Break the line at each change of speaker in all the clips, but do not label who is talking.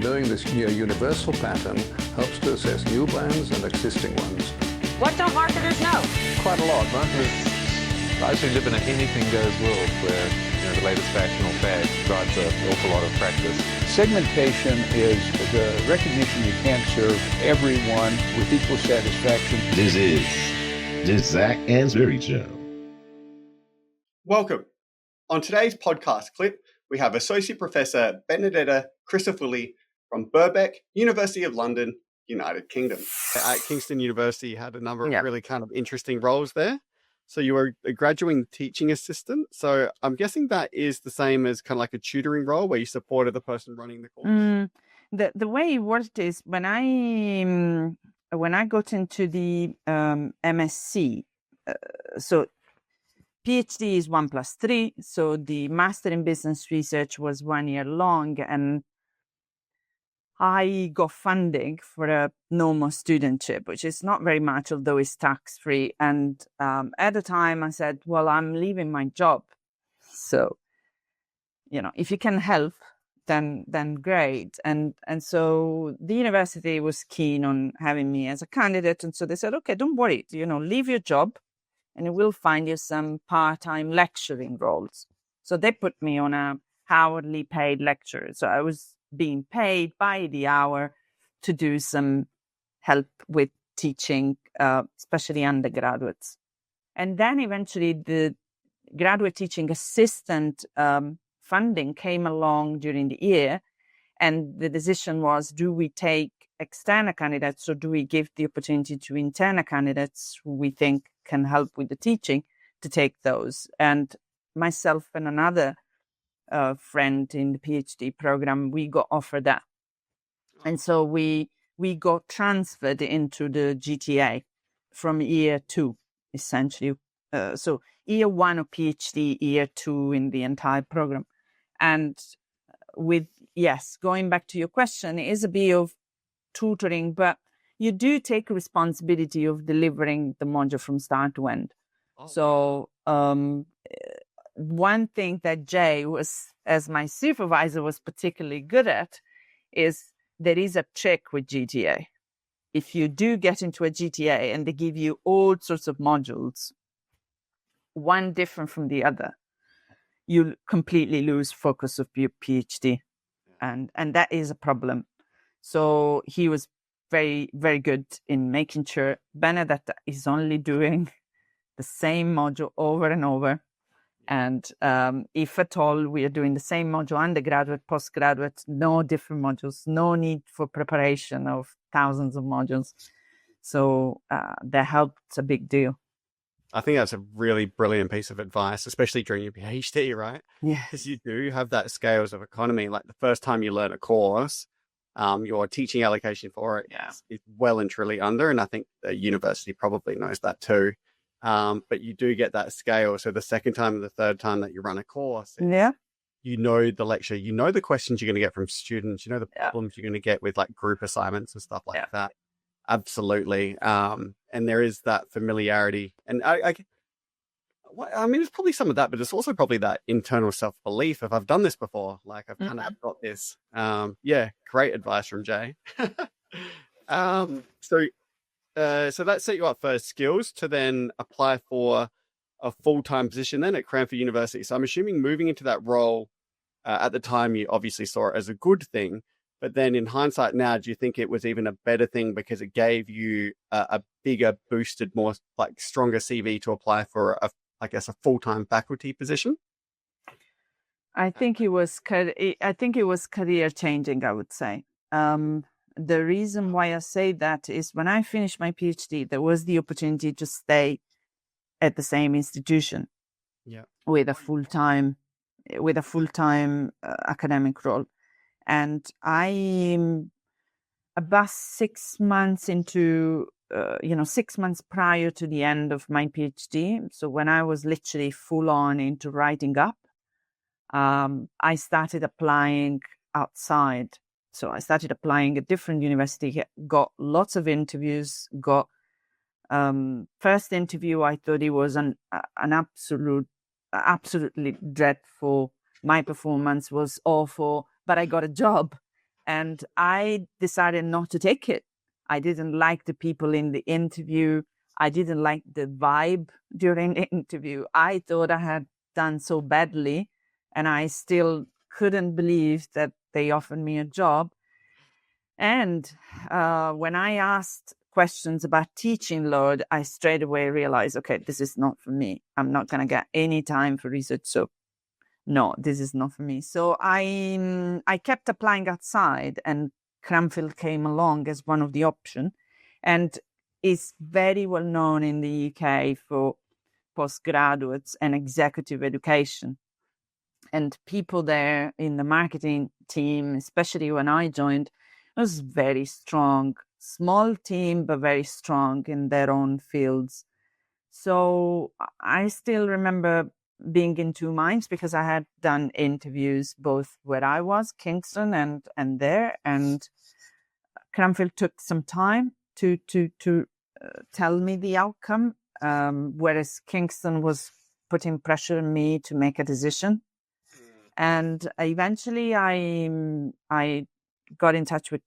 Knowing this near universal pattern helps to assess new brands and existing ones.
What don't marketers know?
Quite a lot. Marketers largely live in an anything-goes world where the latest fashion or fad drives an awful lot of practice.
Segmentation is the recognition you can't serve everyone with equal satisfaction.
This is the Zach Ansbury Show.
Welcome. On today's podcast clip, we have Associate Professor Benedetta Crisafulli from Birkbeck, University of London, United Kingdom. At Kingston University, you had a number of really kind of interesting roles there. So you were a graduating teaching assistant. So I'm guessing that is the same as kind of like a tutoring role where you supported the person running the course.
The way it worked is when I got into the MSc, so PhD is 1+3. So the Master in Business Research was 1 year long, and I got funding for a normal studentship, which is not very much, although it's tax-free. And at the time I said, well, I'm leaving my job. So, if you can help, then great. And so the university was keen on having me as a candidate. And so they said, okay, don't worry, leave your job and we'll find you some part-time lecturing roles. So they put me on a hourly paid lecture. So I was being paid by the hour to do some help with teaching, especially undergraduates. And then eventually the graduate teaching assistant funding came along during the year. And the decision was, do we take external candidates or do we give the opportunity to internal candidates who we think can help with the teaching to take those? And myself and another friend in the PhD program, we got offered that. And so we got transferred into the GTA from year 2, essentially. So year 1 of PhD, year 2 in the entire program. And going back to your question, it is a bit of tutoring, but you do take responsibility of delivering the module from start to end. So one thing that Jay as my supervisor, was particularly good at is there is a trick with GTA. If you do get into a GTA and they give you all sorts of modules, one different from the other, you completely lose focus of your PhD. And that is a problem. So he was very, very good in making sure Benedetta is only doing the same module over and over. And if at all we are doing the same module, undergraduate, postgraduate, no different modules, no need for preparation of thousands of modules. So that helped a big deal.
I think that's a really brilliant piece of advice, especially during your PhD, right?
Yeah.
Because you do have that scales of economy. Like the first time you learn a course, your teaching allocation for it is well and truly under. And I think the university probably knows that too. But you do get that scale. So the second time and the third time that you run a course, you know the lecture, you know the questions you're going to get from students, you know the problems you're going to get with like group assignments and stuff like that. Absolutely. And there is that familiarity. And I mean, it's probably some of that, but it's also probably that internal self-belief. If I've done this before, like I've kind of got this. Great advice from Jay. So that set you up for skills to then apply for a full-time position then at Cranford University. So I'm assuming moving into that role at the time, you obviously saw it as a good thing. But then in hindsight now, do you think it was even a better thing because it gave you a bigger, boosted, more like stronger CV to apply for a full-time faculty position?
I think it was career changing, I would say. The reason why I say that is when I finished my PhD, there was the opportunity to stay at the same institution with a full-time academic role. And I'm about 6 months into, 6 months prior to the end of my PhD. So when I was literally full on into writing up, I started applying outside. So I started applying at different universities, got lots of interviews, first interview, I thought it was an absolutely dreadful. My performance was awful, but I got a job. And I decided not to take it. I didn't like the people in the interview. I didn't like the vibe during the interview. I thought I had done so badly, and I still couldn't believe that they offered me a job. And when I asked questions about teaching load, I straight away realized, okay, this is not for me. I'm not going to get any time for research. So no, this is not for me. So I kept applying outside, and Cranfield came along as one of the options, and is very well known in the UK for postgraduates and executive education. And people there in the marketing team, especially when I joined, was very strong, small team, but very strong in their own fields. So I still remember being in two minds, because I had done interviews both where I was, Kingston, and there, and Cranfield took some time to tell me the outcome, whereas Kingston was putting pressure on me to make a decision. And eventually I got in touch with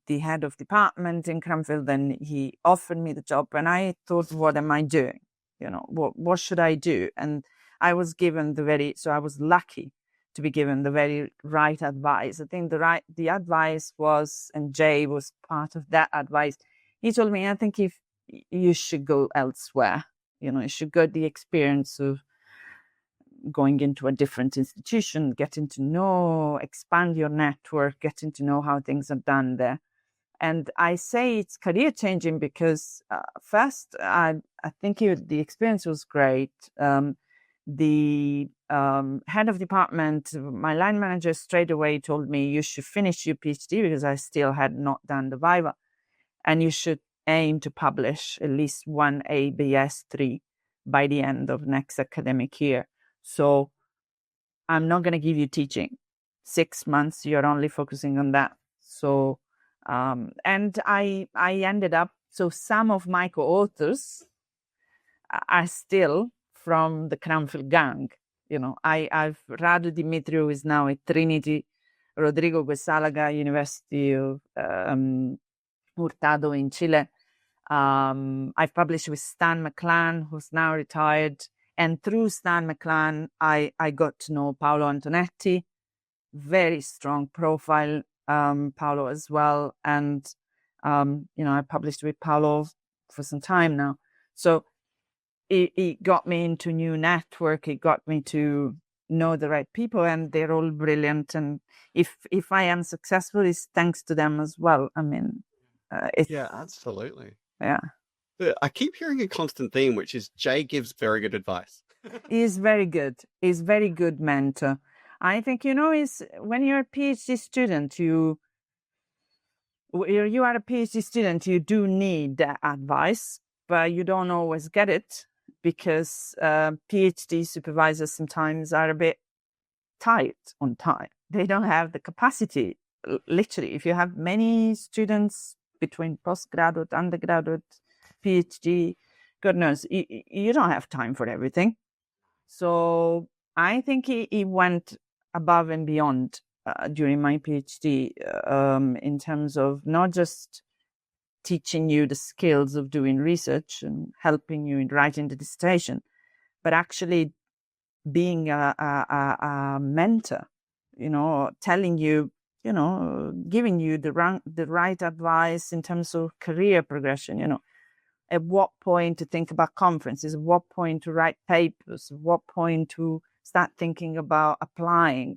the head of department in Cranfield, and he offered me the job. And I thought, what am I doing? What should I do? And I was given I was lucky to be given the very right advice. I think the advice was, and Jay was part of that advice. He told me, I think if you should go elsewhere, you should get the experience of going into a different institution, getting to know, expand your network, getting to know how things are done there. And I say it's career changing because first, I think the experience was great. The head of department, my line manager, straight away told me, you should finish your PhD, because I still had not done the Viva, and you should aim to publish at least one ABS 3 by the end of next academic year. So I'm not going to give you teaching. 6 months, you're only focusing on that. So, and I ended up, so some of my co-authors are still from the Cranfield gang. I've Radu Dimitriou is now at Trinity, Rodrigo Guesalaga, University of Hurtado in Chile. I've published with Stan McClan, who's now retired. And through Stan McClan, I got to know Paolo Antonetti, very strong profile, Paolo as well. And, I published with Paolo for some time now. So it got me into new network. It got me to know the right people, and they're all brilliant. And if I am successful, it's thanks to them as well. I mean,
yeah, absolutely.
Yeah.
I keep hearing a constant theme, which is Jay gives very good advice.
He's very good. He's very good mentor. I think, is when you're a PhD student, you are a PhD student, you do need that advice, but you don't always get it, because PhD supervisors sometimes are a bit tight on time. They don't have the capacity. Literally, if you have many students between postgraduate, undergraduate, PhD, God knows, you don't have time for everything. So I think he went above and beyond during my PhD in terms of not just teaching you the skills of doing research and helping you in writing the dissertation, but actually being a mentor, telling you, giving you the right advice in terms of career progression, at what point to think about conferences, at what point to write papers, at what point to start thinking about applying,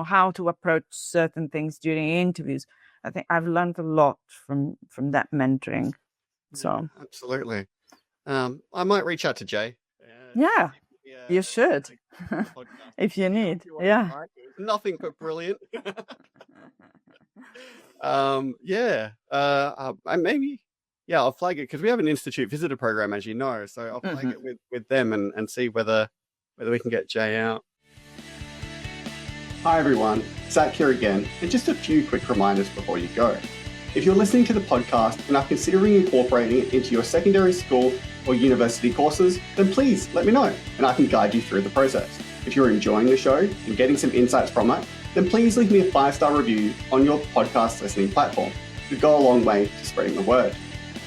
how to approach certain things during interviews. I think I've learned a lot from that mentoring. So
yeah, absolutely. I might reach out to Jay.
Yeah, you should. If you need. Yeah.
Nothing but brilliant. Maybe, I'll flag it, because we have an institute visitor program, as you know. So I'll flag it with them and see whether we can get Jay out. Hi everyone, Zach here again, and just a few quick reminders before you go. If you're listening to the podcast and are considering incorporating it into your secondary school or university courses, then please let me know and I can guide you through the process. If you're enjoying the show and getting some insights from it, then please leave me a 5-star review on your podcast listening platform. It would go a long way to spreading the word.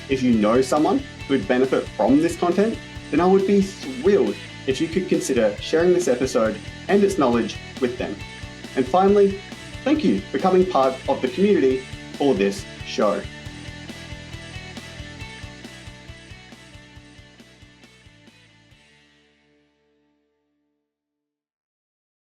If you know someone who would benefit from this content, then I would be thrilled if you could consider sharing this episode and its knowledge with them. And finally, thank you for becoming part of the community for this show.